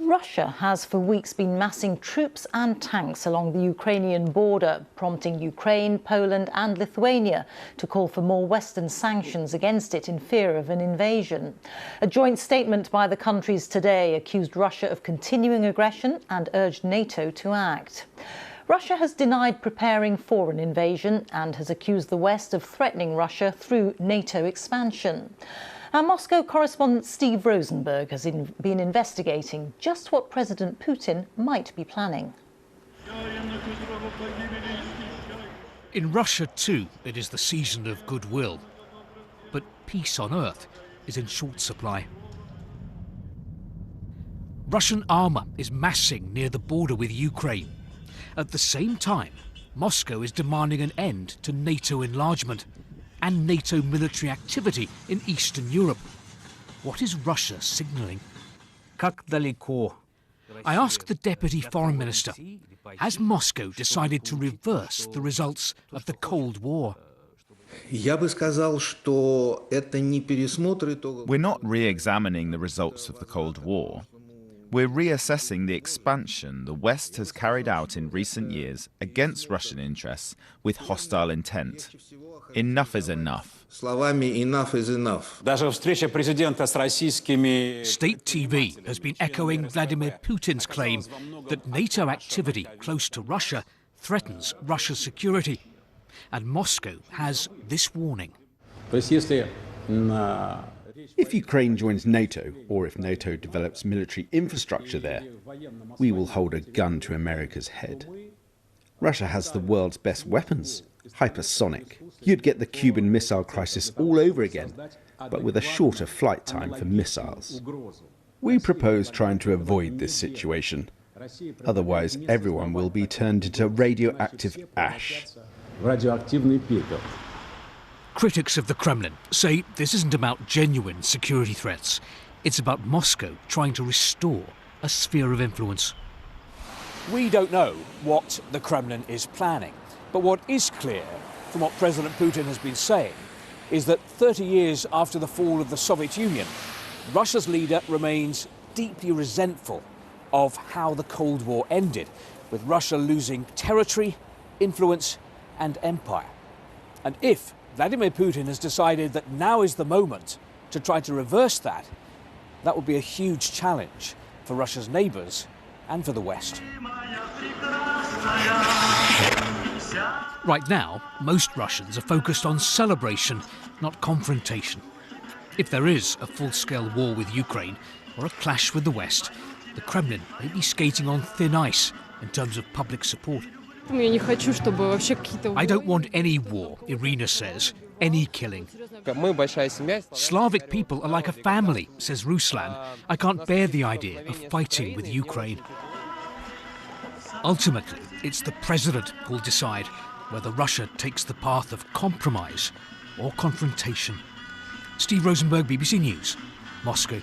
Russia has for weeks been massing troops and tanks along the Ukrainian border, prompting Ukraine, Poland and Lithuania to call for more Western sanctions against it in fear of an invasion. A joint statement by the countries today accused Russia of continuing aggression and urged NATO to act. Russia has denied preparing for an invasion and has accused the West of threatening Russia through NATO expansion. Our Moscow correspondent Steve Rosenberg has been investigating just what President Putin might be planning. In Russia too, it is the season of goodwill. But peace on earth is in short supply. Russian armour is massing near the border with Ukraine. At the same time, Moscow is demanding an end to NATO enlargement and NATO military activity in Eastern Europe. What is Russia signalling? I asked the Deputy Foreign Minister, has Moscow decided to reverse the results of the Cold War? We're not re-examining the results of the Cold War. We're reassessing the expansion the West has carried out in recent years against Russian interests with hostile intent. Enough is enough. State TV has been echoing Vladimir Putin's claim that NATO activity close to Russia threatens Russia's security. And Moscow has this warning. If Ukraine joins NATO, or if NATO develops military infrastructure there, we will hold a gun to America's head. Russia has the world's best weapons, hypersonic. You'd get the Cuban Missile Crisis all over again, but with a shorter flight time for missiles. We propose trying to avoid this situation. Otherwise, everyone will be turned into radioactive ash. Critics of the Kremlin say this isn't about genuine security threats. It's about Moscow trying to restore a sphere of influence. We don't know what the Kremlin is planning, but what is clear from what President Putin has been saying is that 30 years after the fall of the Soviet Union, Russia's leader remains deeply resentful of how the Cold War ended, with Russia losing territory, influence and empire. And if Vladimir Putin has decided that now is the moment to try to reverse that, that would be a huge challenge for Russia's neighbours and for the West. Right now, most Russians are focused on celebration, not confrontation. If there is a full-scale war with Ukraine or a clash with the West, the Kremlin may be skating on thin ice in terms of public support. I don't want any war, Irina says, any killing. Slavic people are like a family, says Ruslan. I can't bear the idea of fighting with Ukraine. Ultimately, it's the president who'll decide whether Russia takes the path of compromise or confrontation. Steve Rosenberg, BBC News, Moscow.